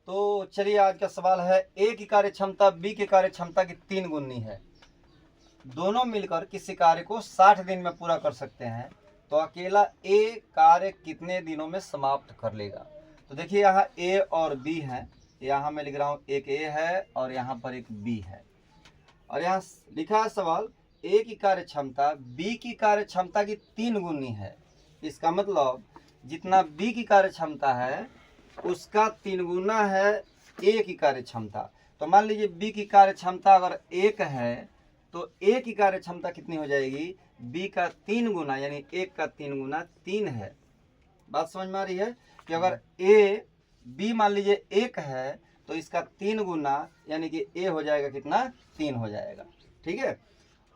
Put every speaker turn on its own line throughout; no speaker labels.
तो चलिए आज का सवाल है, ए की कार्य क्षमता बी की कार्य क्षमता की 3 गुनी है। दोनों मिलकर किसी कार्य को 60 दिन में पूरा कर सकते हैं, तो अकेला ए कार्य कितने दिनों में समाप्त कर लेगा। तो देखिए यहाँ ए और बी है, यहाँ मैं लिख रहा हूँ एक ए है और यहाँ पर एक बी है, और यहाँ लिखा है सवाल ए की कार्य क्षमता बी की कार्य क्षमता की 3 गुनी है। इसका मतलब जितना बी की कार्य क्षमता है उसका 3 गुना है ए की कार्य क्षमता। तो मान लीजिए बी की कार्य क्षमता अगर 1 है तो ए की कार्य क्षमता कितनी हो जाएगी, बी का 3 गुना, यानी 1 का 3 गुना 3 है। बात समझ में आ रही है कि अगर ए बी मान लीजिए 1 है तो इसका 3 गुना यानी कि ए हो जाएगा कितना, 3 हो जाएगा। ठीक है,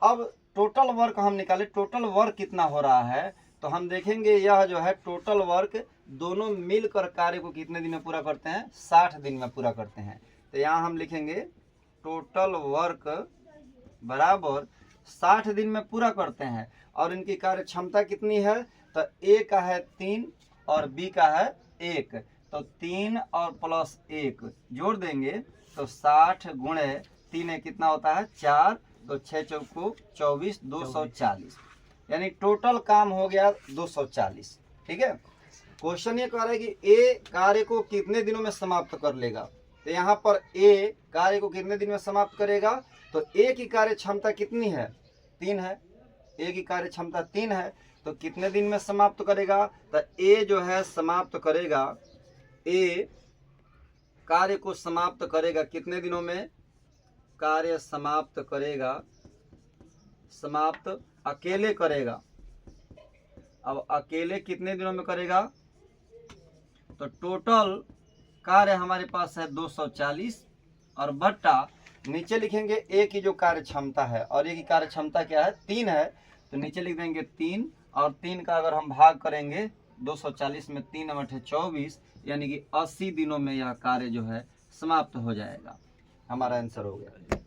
अब टोटल वर्क हम निकाले, टोटल वर्क कितना हो रहा है, तो हम देखेंगे यह जो है टोटल वर्क दोनों मिलकर कार्य को कितने दिन में पूरा करते हैं, 60 दिन में पूरा करते हैं। तो यहाँ हम लिखेंगे टोटल वर्क बराबर 60 दिन में पूरा करते हैं। और इनकी कार्य क्षमता कितनी है, तो ए का है 3 और बी का है 1, तो 3 और प्लस 1 जोड़ देंगे तो 60 गुणे 3 कितना होता है 4, तो 6 चौको 24, 240, यानी टोटल काम हो गया 240। ठीक है, क्वेश्चन ये कह रहा है कि ए कार्य को कितने दिनों में समाप्त कर लेगा। तो यहाँ पर ए कार्य को कितने दिन में समाप्त करेगा, तो ए की कार्य क्षमता कितनी है, 3 है, ए की कार्य क्षमता 3 है, तो कितने दिन में समाप्त करेगा, तो ए जो है समाप्त करेगा, ए कार्य को समाप्त करेगा कितने दिनों में, कार्य समाप्त करेगा, समाप्त अकेले करेगा। अब अकेले कितने दिनों में करेगा, तो टोटल कार्य हमारे पास है 240 और बट्टा नीचे लिखेंगे ए की जो कार्य क्षमता है, और ए की कार्य क्षमता क्या है 3 है, तो नीचे लिख देंगे 3, और 3 का अगर हम भाग करेंगे 240 में 3 × 24, यानी कि 80 दिनों में यह कार्य जो है समाप्त हो जाएगा। हमारा आंसर हो गया।